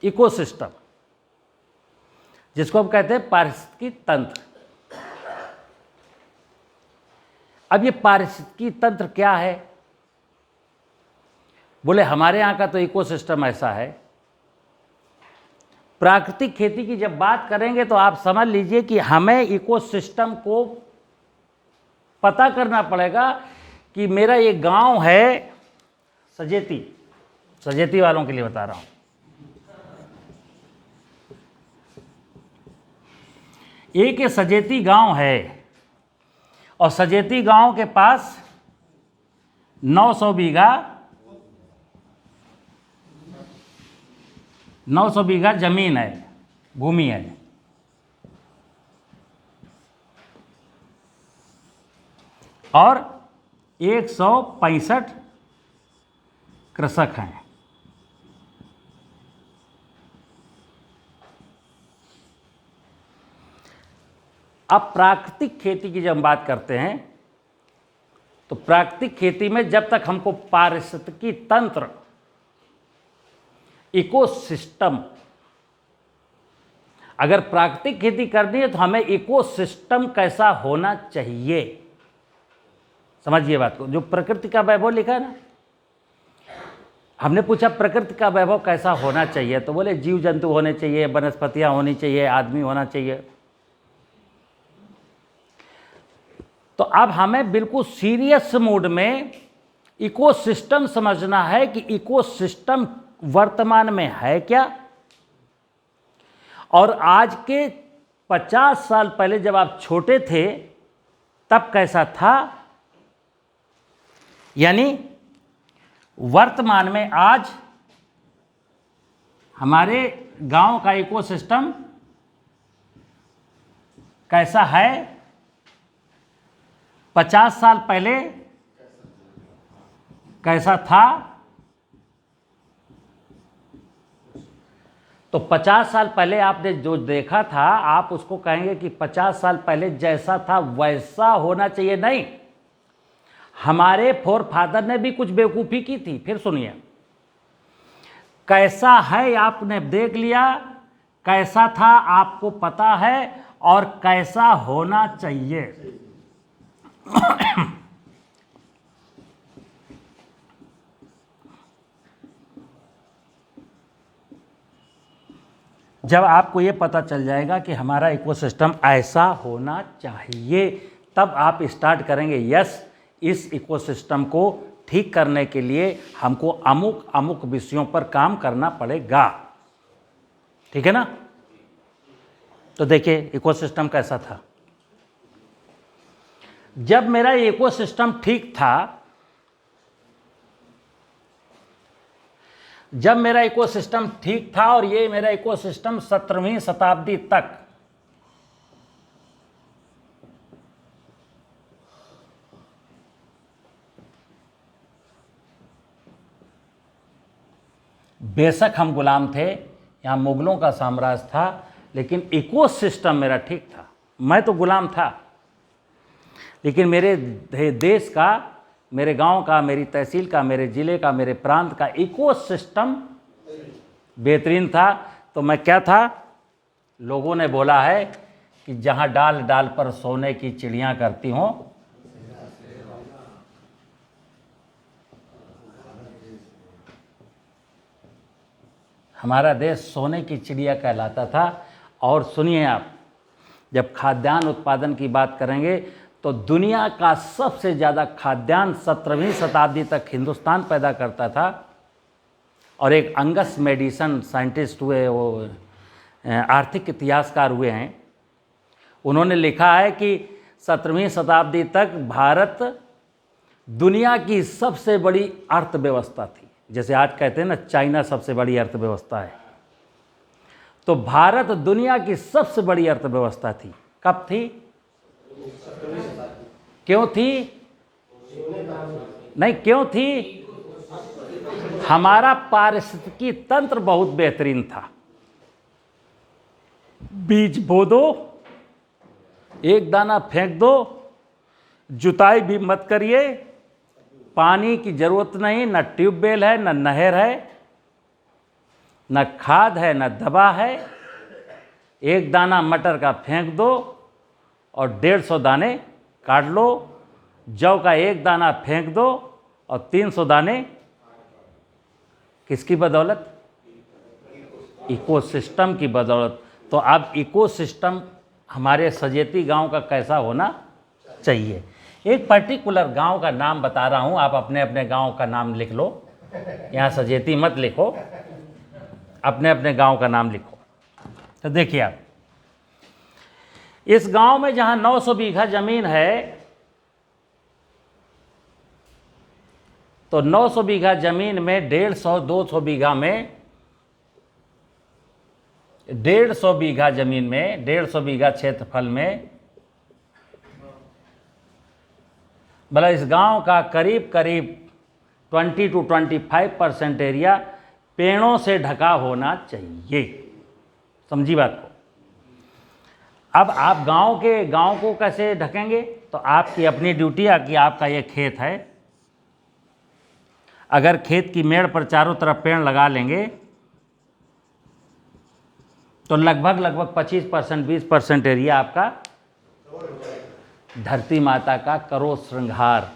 Ecosystem, जिसको हम कहते हैं पारिस्थितिकी तंत्र। अब ये पारिस्थितिकी तंत्र क्या है? बोले हमारे यहाँ का तो इकोसिस्टम ऐसा है। प्राकृतिक खेती की जब बात करेंगे तो आप समझ लीजिए कि हमें इकोसिस्टम को पता करना पड़ेगा कि मेरा ये गांव है सजेती वालों के लिए बता रहा हूं। एक ये सजेती गांव है और सजेती गांव के पास 900 बीघा जमीन है, भूमि है। और 165 कृषक हैं। अब प्राकृतिक खेती की जब हम बात करते हैं तो प्राकृतिक खेती में जब तक हमको पारिस्थितिकी तंत्र, इकोसिस्टम, अगर प्राकृतिक खेती करनी है तो हमें इकोसिस्टम कैसा होना चाहिए, समझिए बात को। जो प्रकृति का वैभव लिखा है ना, हमने पूछा प्रकृति का वैभव कैसा होना चाहिए, तो बोले जीव जंतु होने चाहिए, वनस्पतियां होनी चाहिए, आदमी होना चाहिए। तो अब हमें बिल्कुल सीरियस मूड में इकोसिस्टम समझना है कि इकोसिस्टम वर्तमान में है क्या, और आज के 50 साल पहले जब आप छोटे थे तब कैसा था। यानी वर्तमान में आज हमारे गांव का इकोसिस्टम कैसा है, 50 साल पहले कैसा था। तो 50 साल पहले आपने जो देखा था, आप उसको कहेंगे कि 50 साल पहले जैसा था वैसा होना चाहिए। नहीं, हमारे फोर फादर ने भी कुछ बेवकूफ़ी की थी। फिर सुनिए, कैसा है आपने देख लिया, कैसा था आपको पता है, और कैसा होना चाहिए। जब आपको ये पता चल जाएगा कि हमारा इकोसिस्टम ऐसा होना चाहिए, तब आप स्टार्ट करेंगे, यस, इस इकोसिस्टम को ठीक करने के लिए हमको अमुक अमुक विषयों पर काम करना पड़ेगा। ठीक है ना? तो देखिए इकोसिस्टम कैसा था। जब मेरा इकोसिस्टम ठीक था, जब मेरा इकोसिस्टम ठीक था, और ये मेरा इकोसिस्टम 17वीं शताब्दी तक बेशक हम गुलाम थे, यहाँ मुगलों का साम्राज्य था, लेकिन इकोसिस्टम मेरा ठीक था। मैं तो गुलाम था, लेकिन मेरे देश का, मेरे गांव का, मेरी तहसील का, मेरे ज़िले का, मेरे प्रांत का इकोसिस्टम बेहतरीन था। तो मैं क्या था, लोगों ने बोला है कि जहां डाल डाल पर सोने की चिड़ियां करती हों, हमारा देश सोने की चिड़िया कहलाता था। और सुनिए आप, जब खाद्यान्न उत्पादन की बात करेंगे तो दुनिया का सबसे ज़्यादा खाद्यान्न 17वीं शताब्दी तक हिंदुस्तान पैदा करता था। और एक अंगस मेडिसन साइंटिस्ट हुए, वो आर्थिक इतिहासकार हुए हैं, उन्होंने लिखा है कि 17वीं शताब्दी तक भारत दुनिया की सबसे बड़ी अर्थव्यवस्था थी। जैसे आज कहते हैं ना, चाइना सबसे बड़ी अर्थव्यवस्था है, तो भारत दुनिया की सबसे बड़ी अर्थव्यवस्था थी। कब थी? क्यों थी? नहीं, क्यों थी? हमारा पारिस्थितिकी तंत्र बहुत बेहतरीन था। बीज बो दो, एक दाना फेंक दो, जुताई भी मत करिए, पानी की जरूरत नहीं, न ट्यूबवेल है न नहर है, न खाद है न दवा है। एक दाना मटर का फेंक दो और 150 दाने काट लो। जौ का एक दाना फेंक दो और 300 दाने। किसकी बदौलत? इकोसिस्टम की बदौलत। तो अब इकोसिस्टम हमारे सजेती गांव का कैसा होना चाहिए? एक पर्टिकुलर गांव का नाम बता रहा हूं, आप अपने अपने गांव का नाम लिख लो। यहाँ सजेती मत लिखो, अपने अपने गांव का नाम लिखो। तो देखिए आप, इस गांव में जहां 900 बीघा जमीन है, तो 900 बीघा जमीन में 150-200 बीघा में 150 बीघा जमीन में 150 बीघा क्षेत्रफल में, मतलब इस गांव का करीब करीब 20 to 25% एरिया पेड़ों से ढका होना चाहिए। समझी बात को? अब आप गांव को कैसे ढकेंगे? तो आपकी अपनी ड्यूटी है कि आपका ये खेत है, अगर खेत की मेड़ पर चारों तरफ पेड़ लगा लेंगे तो लगभग 25% 20% एरिया आपका धरती माता का करो श्रृंगार,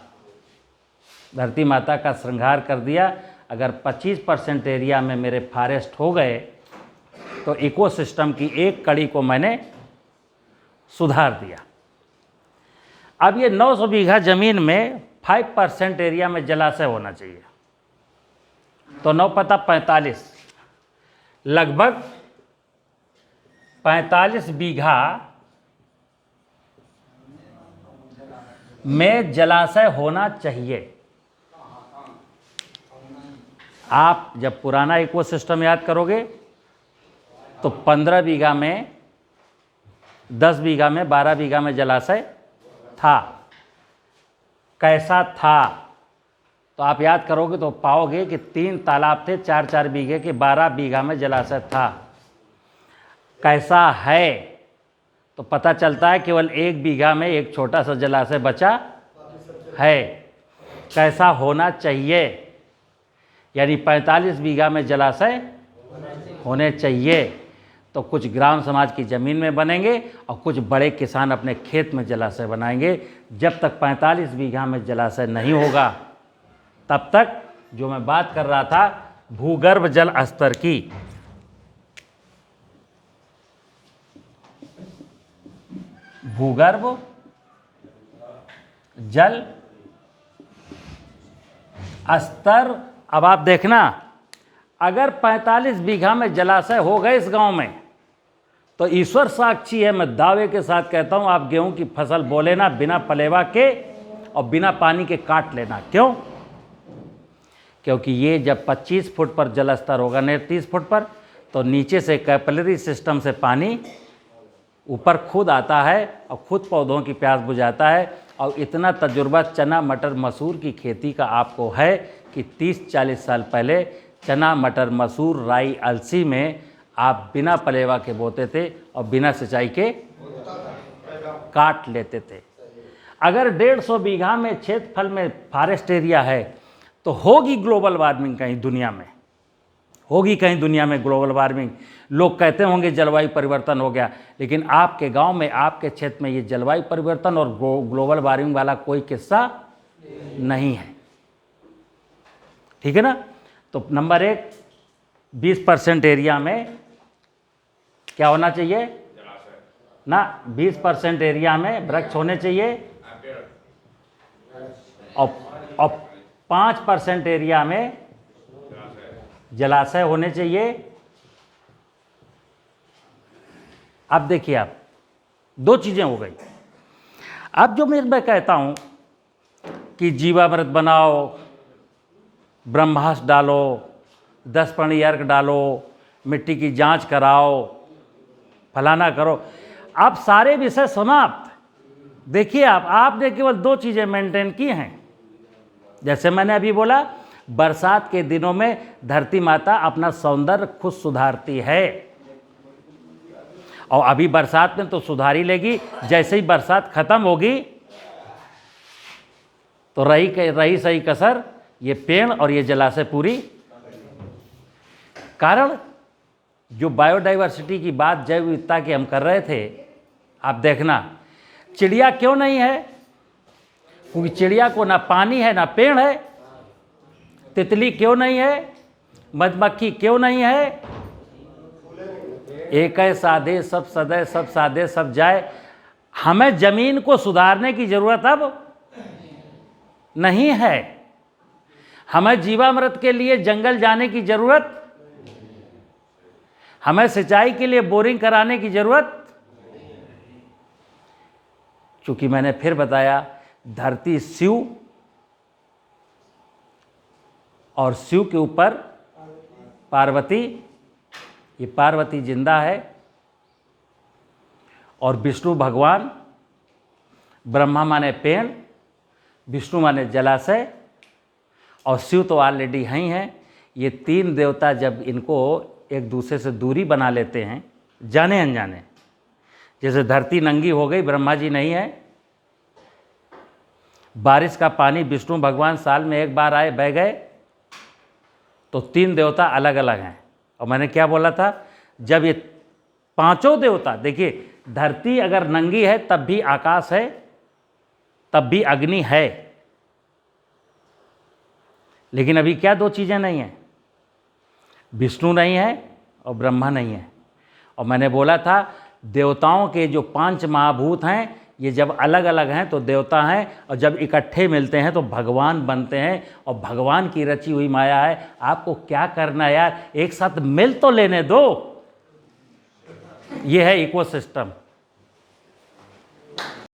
धरती माता का श्रृंगार कर दिया। अगर 25% एरिया में मेरे फॉरेस्ट हो गए तो इकोसिस्टम की एक कड़ी को मैंने सुधार दिया। अब ये 900 बीघा जमीन में 5% एरिया में जलाशय होना चाहिए, तो 9 पता 45, लगभग 45 बीघा में जलाशय होना चाहिए। आप जब पुराना इकोसिस्टम याद करोगे तो 15 बीघा में, 10 बीघा में, 12 बीघा में जलाशय था। कैसा था? तो आप याद करोगे तो पाओगे कि 3 तालाब थे 4-4 बीघे के, 12 बीघा में जलाशय था। कैसा है? तो पता चलता है केवल 1 बीघा में एक छोटा सा जलाशय बचा है। कैसा होना चाहिए? यानी 45 बीघा में जलाशय होने चाहिए। तो कुछ ग्राम समाज की ज़मीन में बनेंगे और कुछ बड़े किसान अपने खेत में जलाशय बनाएंगे। जब तक 45 बीघा में जलाशय नहीं होगा तब तक जो मैं बात कर रहा था भूगर्भ जल स्तर की, भूगर्भ जल स्तर, अब आप देखना, अगर 45 बीघा में जलाशय हो गए इस गांव में तो ईश्वर साक्षी है, मैं दावे के साथ कहता हूं, आप गेहूं की फसल बो लेना बिना पलेवा के और बिना पानी के काट लेना। क्यों? क्योंकि ये जब 25 फुट पर जल स्तर होगा, नहीं 30 फुट पर, तो नीचे से कैपिलरी सिस्टम से पानी ऊपर खुद आता है और खुद पौधों की प्यास बुझाता है। और इतना तजुर्बा चना मटर मसूर की खेती का आपको है कि 30-40 साल पहले चना मटर मसूर राई अलसी में आप बिना पलेवा के बोते थे और बिना सिंचाई के काट लेते थे। अगर 150 बीघा में क्षेत्रफल में फॉरेस्ट एरिया है तो होगी ग्लोबल वार्मिंग, कहीं दुनिया में होगी, कहीं दुनिया में ग्लोबल वार्मिंग। लोग कहते होंगे जलवायु परिवर्तन हो गया, लेकिन आपके गांव में, आपके क्षेत्र में ये जलवायु परिवर्तन और ग्लोबल वार्मिंग वाला कोई किस्सा नहीं है। ठीक है ना? तो नंबर 1, 20% एरिया में क्या होना चाहिए ना? 20% एरिया में वृक्ष होने चाहिए और 5% एरिया में जलाशय होने चाहिए। अब देखिए आप, 2 चीज़ें हो गई। अब जो मैं कहता हूं कि जीवामृत बनाओ, ब्रह्मास्त्र डालो, 10 पानी अर्घ डालो, मिट्टी की जांच कराओ, फलाना करो, अब सारे विषय समाप्त। देखिए आपने केवल 2 चीज़ें मेंटेन की हैं। जैसे मैंने अभी बोला, बरसात के दिनों में धरती माता अपना सौंदर्य खुद सुधारती है, और अभी बरसात में तो सुधार ही लेगी। जैसे ही बरसात खत्म होगी तो रही सही कसर ये पेड़ और ये जलाशय पूरी। कारण जो बायोडाइवर्सिटी की बात, जैव विविधता की हम कर रहे थे, आप देखना चिड़िया क्यों नहीं है? क्योंकि चिड़िया को ना पानी है ना पेड़ है। तितली क्यों नहीं है? मधुमक्खी क्यों नहीं है? एक है साधे सब सदै, सब साधे सब जाए। हमें जमीन को सुधारने की जरूरत अब नहीं है। हमें जीवामृत के लिए जंगल जाने की जरूरत, हमें सिंचाई के लिए बोरिंग कराने की जरूरत। क्योंकि मैंने फिर बताया, धरती शिव और शिव के ऊपर पार्वती, ये पार्वती जिंदा है। और विष्णु भगवान, ब्रह्मा माने पेड़, विष्णु माने जलाशय, और शिव तो ऑलरेडी हैं ही हैं। ये तीन देवता जब इनको एक दूसरे से दूरी बना लेते हैं जाने अनजाने, जैसे धरती नंगी हो गई, ब्रह्मा जी नहीं है। बारिश का पानी विष्णु भगवान साल में एक बार आए बह गए, तो तीन देवता अलग अलग हैं। और मैंने क्या बोला था, जब ये पांचों देवता, देखिए धरती अगर नंगी है तब भी आकाश है, तब भी अग्नि है। लेकिन अभी क्या दो चीज़ें नहीं हैं? विष्णु नहीं है और ब्रह्मा नहीं है। और मैंने बोला था देवताओं के जो 5 महाभूत हैं, ये जब अलग अलग हैं तो देवता हैं, और जब इकट्ठे मिलते हैं तो भगवान बनते हैं। और भगवान की रची हुई माया है। आपको क्या करना है यार, एक साथ मिल तो लेने दो। ये है इकोसिस्टम।